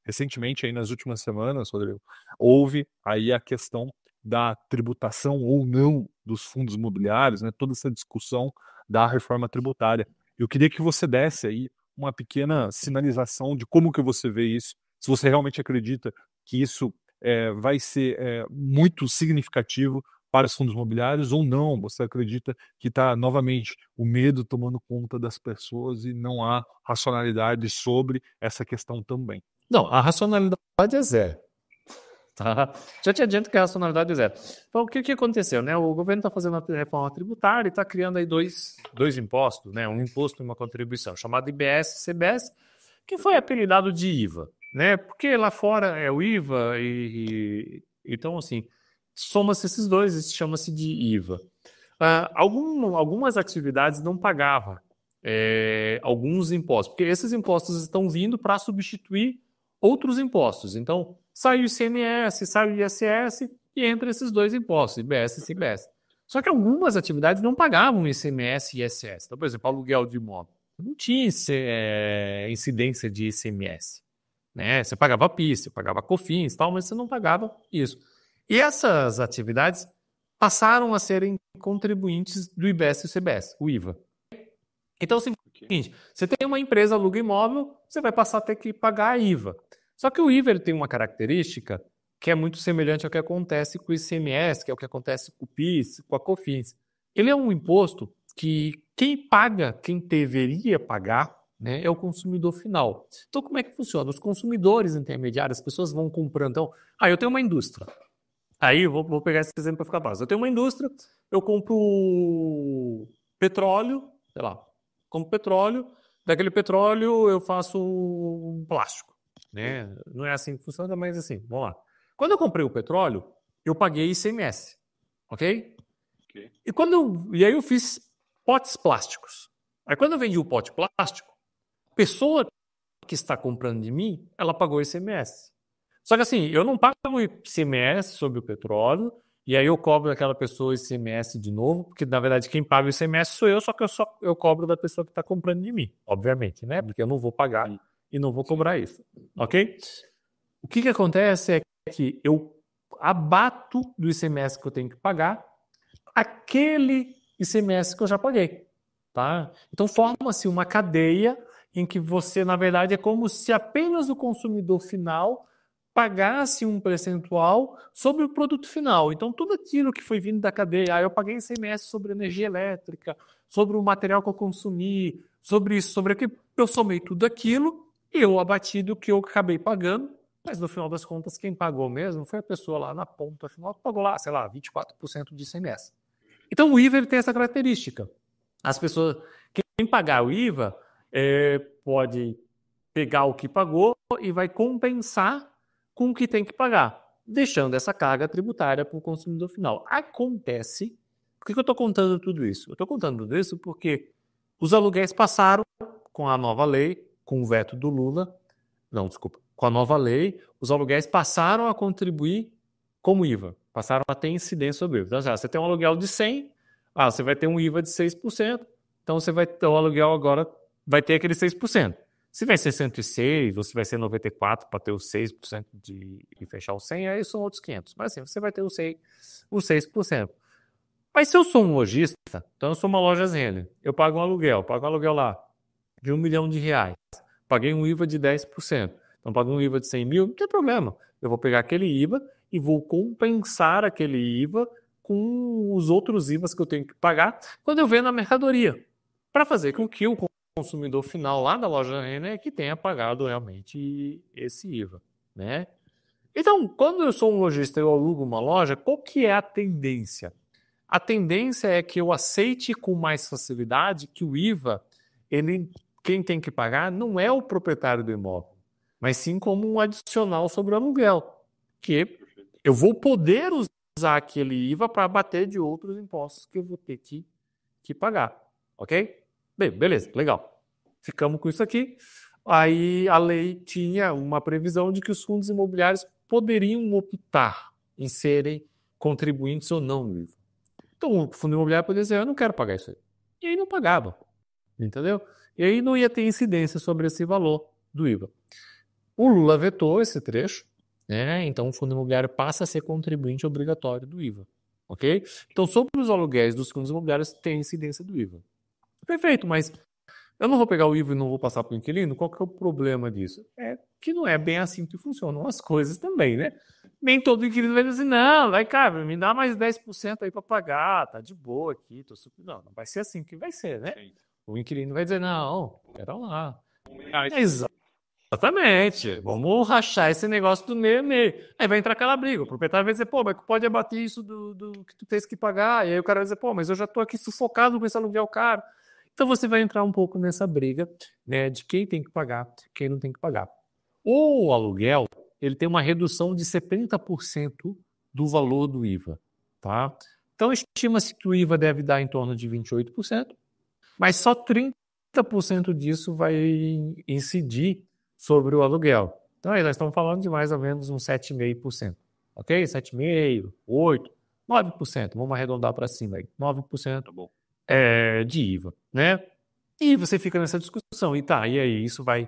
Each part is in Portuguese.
recentemente, aí nas últimas semanas, Rodrigo, houve aí a questão da tributação ou não dos fundos imobiliários, né? Toda essa discussão da reforma tributária. Eu queria que você desse aí uma pequena sinalização de como que você vê isso, se você realmente acredita que isso vai ser muito significativo para os fundos imobiliários ou não, você acredita que está novamente o medo tomando conta das pessoas e não há racionalidade sobre essa questão também. Não, a racionalidade é zero. Tá? Já te adianto que a racionalidade é zero. Então, o que aconteceu? Né? O governo está fazendo a reforma tributária e está criando aí dois impostos, né? Um imposto e uma contribuição, chamado IBS e CBS, que foi apelidado de IVA, né? Porque lá fora é o IVA então, assim, soma-se esses dois e chama-se de IVA. Algumas atividades não pagavam alguns impostos, porque esses impostos estão vindo para substituir outros impostos. Então, sai o ICMS, sai o ISS e entra esses dois impostos, IBS e CBS. Só que algumas atividades não pagavam ICMS e ISS. Então, por exemplo, aluguel de imóvel. Não tinha incidência de ICMS. Né? Você pagava PIS, você pagava COFINS, tal, mas você não pagava isso. E essas atividades passaram a serem contribuintes do IBS e o CBS, o IVA. Então, é o seguinte, você tem uma empresa, aluga imóvel, você vai passar a ter que pagar a IVA. Só que o IVA ele tem uma característica que é muito semelhante ao que acontece com o ICMS, que é o que acontece com o PIS, com a COFINS. Ele é um imposto que quem paga, quem deveria pagar, né, é o consumidor final. Então, como é que funciona? Os consumidores intermediários, as pessoas vão comprando. Então, eu tenho uma indústria. Aí, eu vou pegar esse exemplo para ficar fácil. Eu tenho uma indústria, eu compro petróleo, sei lá, compro petróleo, daquele petróleo eu faço um plástico. Né? Não é assim que funciona, mas assim, vamos lá. Quando eu comprei o petróleo, eu paguei ICMS, ok? E aí eu fiz potes plásticos. Aí quando eu vendi o pote plástico, a pessoa que está comprando de mim, ela pagou ICMS. Só que assim, eu não pago ICMS sobre o petróleo, e aí eu cobro daquela pessoa ICMS de novo, porque na verdade quem paga o ICMS sou eu, só que eu cobro da pessoa que está comprando de mim, obviamente, né? Porque eu não vou pagar e não vou cobrar isso, ok? O que acontece é que eu abato do ICMS que eu tenho que pagar aquele ICMS que eu já paguei, tá? Então forma-se uma cadeia em que você, na verdade, é como se apenas o consumidor final pagasse um percentual sobre o produto final. Então, tudo aquilo que foi vindo da cadeia, eu paguei ICMS sobre energia elétrica, sobre o material que eu consumi, sobre isso, sobre aquilo, eu somei tudo aquilo e eu abati do que eu acabei pagando, mas no final das contas, quem pagou mesmo foi a pessoa lá na ponta final, que pagou lá, sei lá, 24% de ICMS. Então, o IVA ele tem essa característica. As pessoas, quem pagar o IVA, pode pegar o que pagou e vai compensar com o que tem que pagar, deixando essa carga tributária para o consumidor final. Acontece. Por que eu estou contando tudo isso? Eu estou contando tudo isso porque os aluguéis passaram com a nova lei, com o veto do Lula. Não, desculpa. Com a nova lei, os aluguéis passaram a contribuir como IVA. Passaram a ter incidência sobre o IVA. Então, você tem um aluguel de 100, você vai ter um IVA de 6%, então você vai ter o aluguel agora vai ter aquele 6%. Se vai ser 106 ou se vai ser 94 para ter os 6% e fechar o 100, aí são outros 500. Mas assim, você vai ter o 6%. Mas se eu sou um lojista, então eu sou uma loja Renner, eu pago um aluguel lá de R$1 milhão, paguei um IVA de 10%, então pago um IVA de 100 mil, não tem problema. Eu vou pegar aquele IVA e vou compensar aquele IVA com os outros IVAs que eu tenho que pagar quando eu vendo a mercadoria, para fazer com que o consumidor final lá da loja Renner que tenha pagado realmente esse IVA, né? Então, quando eu sou um lojista e eu alugo uma loja, qual que é a tendência? A tendência é que eu aceite com mais facilidade que o IVA, quem tem que pagar não é o proprietário do imóvel, mas sim como um adicional sobre o aluguel, que eu vou poder usar aquele IVA para abater de outros impostos que eu vou ter que pagar, ok? Bem, beleza, legal. Ficamos com isso aqui. Aí a lei tinha uma previsão de que os fundos imobiliários poderiam optar em serem contribuintes ou não no IVA. Então o fundo imobiliário poderia dizer, eu não quero pagar isso aí. E aí não pagava, entendeu? E aí não ia ter incidência sobre esse valor do IVA. O Lula vetou esse trecho, né? Então o fundo imobiliário passa a ser contribuinte obrigatório do IVA, ok? Então sobre os aluguéis dos fundos imobiliários tem incidência do IVA. Perfeito, mas eu não vou pegar o IVA e não vou passar para o inquilino? Qual que é o problema disso? É que não é bem assim que funcionam as coisas também, né? Nem todo inquilino vai dizer assim, não, vai, cara, me dá mais 10% aí para pagar, tá de boa aqui, tô super... Não vai ser assim que vai ser, né? Sim. O inquilino vai dizer, não, pera lá. Exatamente, vamos rachar esse negócio do meio a meio. Aí vai entrar aquela briga, o proprietário vai dizer, pô, mas pode abater isso do que tu tens que pagar, e aí o cara vai dizer, pô, mas eu já tô aqui sufocado com esse aluguel caro. Então você vai entrar um pouco nessa briga, né, de quem tem que pagar, quem não tem que pagar. O aluguel, ele tem uma redução de 70% do valor do IVA, tá? Então estima-se que o IVA deve dar em torno de 28%, mas só 30% disso vai incidir sobre o aluguel. Então aí nós estamos falando de mais ou menos uns 7,5%, ok? 7,5%, 8%, 9%, vamos arredondar para cima aí, 9%. Bom. De IVA, né? E você fica nessa discussão, e tá, e aí, isso vai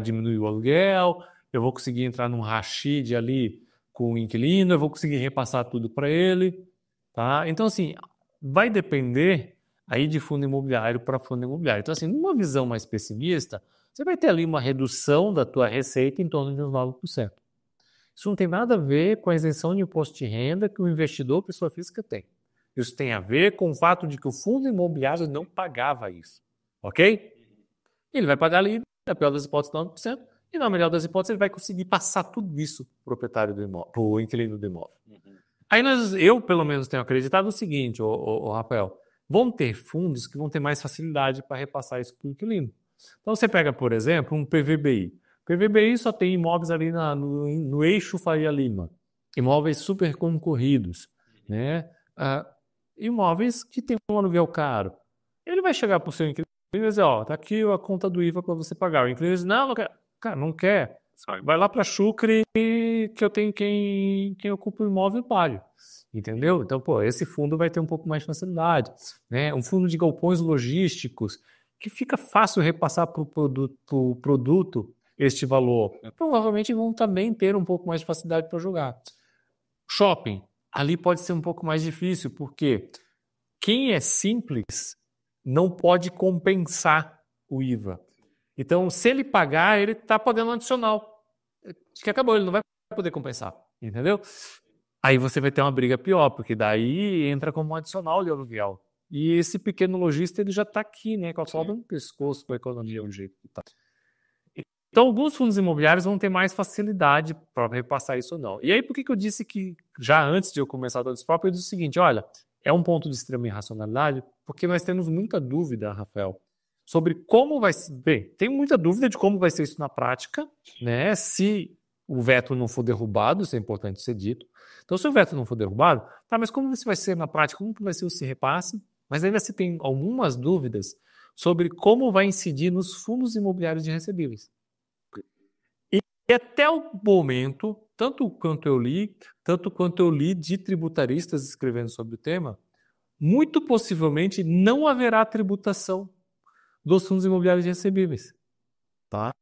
diminuir o aluguel, eu vou conseguir entrar num rachide ali com o inquilino, eu vou conseguir repassar tudo para ele, tá? Então, assim, vai depender aí de fundo imobiliário para fundo imobiliário. Então, assim, numa visão mais pessimista, você vai ter ali uma redução da tua receita em torno de uns 9%. Isso não tem nada a ver com a isenção de imposto de renda que o investidor, pessoa física, tem. Isso tem a ver com o fato de que o fundo imobiliário não pagava isso, ok? Ele vai pagar ali, na pior das hipóteses, 9%, e na melhor das hipóteses ele vai conseguir passar tudo isso para o proprietário do imóvel, para o inquilino do imóvel. Aí eu, pelo menos, tenho acreditado no seguinte, Rafael, vão ter fundos que vão ter mais facilidade para repassar isso para o inquilino. Então você pega, por exemplo, um PVBI. O PVBI só tem imóveis ali no eixo Faria Lima, imóveis super concorridos, né? Imóveis que tem um aluguel caro. Ele vai chegar para o seu inquilino e dizer, ó, tá aqui a conta do IVA para você pagar. O inquilino diz, não quer. Cara, não quer. Vai lá para Chucre que eu tenho quem ocupa o imóvel e pague. Entendeu? Então, pô, esse fundo vai ter um pouco mais de facilidade, né? Um fundo de galpões logísticos que fica fácil repassar para o produto este valor. Provavelmente vão também ter um pouco mais de facilidade para jogar. Shopping, ali pode ser um pouco mais difícil, porque quem é simples não pode compensar o IVA. Então, se ele pagar, ele está pagando um adicional. Acho que acabou, ele não vai poder compensar, entendeu? Aí você vai ter uma briga pior, porque daí entra como um adicional de aluguel. E esse pequeno lojista ele já está aqui, né, com a corda no pescoço com a economia, do jeito que está. Então, alguns fundos imobiliários vão ter mais facilidade para repassar isso ou não. E aí, por que eu disse que, já antes de eu começar todo esse papo, eu disse o seguinte, olha, é um ponto de extrema irracionalidade, porque nós temos muita dúvida, Rafael, sobre como vai ser... Bem, tem muita dúvida de como vai ser isso na prática, né? Se o veto não for derrubado, isso é importante ser dito. Então, se o veto não for derrubado, tá, mas como isso vai ser na prática? Como que vai ser o se repasse? Mas ainda se tem algumas dúvidas sobre como vai incidir nos fundos imobiliários de recebíveis. E até o momento, tanto quanto eu li de tributaristas escrevendo sobre o tema, muito possivelmente não haverá tributação dos fundos imobiliários de recebíveis. Tá?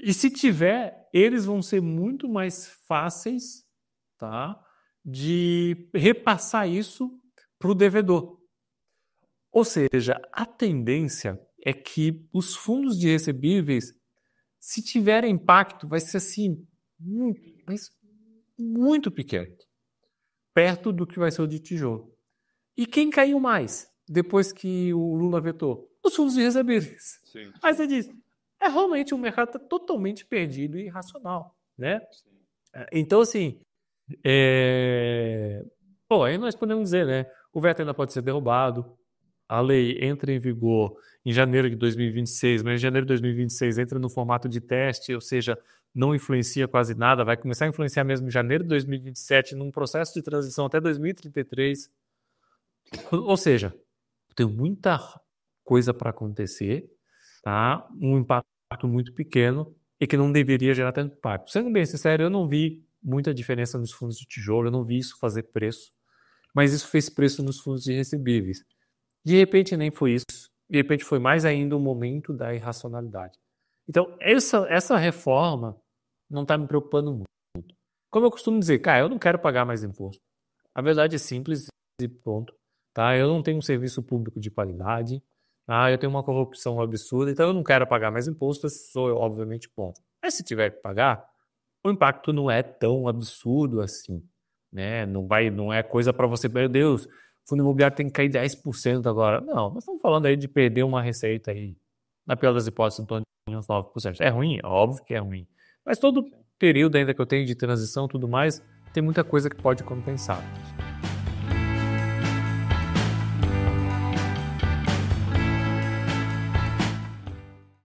E se tiver, eles vão ser muito mais fáceis, tá, de repassar isso para o devedor. Ou seja, a tendência é que os fundos de recebíveis, se tiver impacto, vai ser assim, muito pequeno, perto do que vai ser o de tijolo. E quem caiu mais depois que o Lula vetou? Os fundos de recebíveis. Sim. Aí você diz, realmente o mercado está totalmente perdido e irracional, né? Sim. Então, assim, aí nós podemos dizer, né? O veto ainda pode ser derrubado, a lei entra em vigor em janeiro de 2026, mas em janeiro de 2026 entra no formato de teste, ou seja, não influencia quase nada, vai começar a influenciar mesmo em janeiro de 2027, num processo de transição até 2033. Ou seja, tem muita coisa para acontecer, tá? Um impacto muito pequeno e que não deveria gerar tanto impacto. Sendo bem sincero, eu não vi muita diferença nos fundos de tijolo, eu não vi isso fazer preço, mas isso fez preço nos fundos de recebíveis. De repente nem foi isso, de repente foi mais ainda o momento da irracionalidade. Então, essa reforma não está me preocupando muito. Como eu costumo dizer, cara, eu não quero pagar mais imposto. A verdade é simples e pronto. Tá? Eu não tenho um serviço público de qualidade. Tá? Eu tenho uma corrupção absurda, então eu não quero pagar mais imposto, sou eu, obviamente, contra. Mas se tiver que pagar, o impacto não é tão absurdo assim. Né? Não é coisa para você, meu Deus, o fundo imobiliário tem que cair 10% agora. Não, nós estamos falando aí de perder uma receita aí, na pior das hipóteses, em torno de uns 9%. É ruim? Óbvio que é ruim. Mas todo período ainda que eu tenho de transição e tudo mais, tem muita coisa que pode compensar.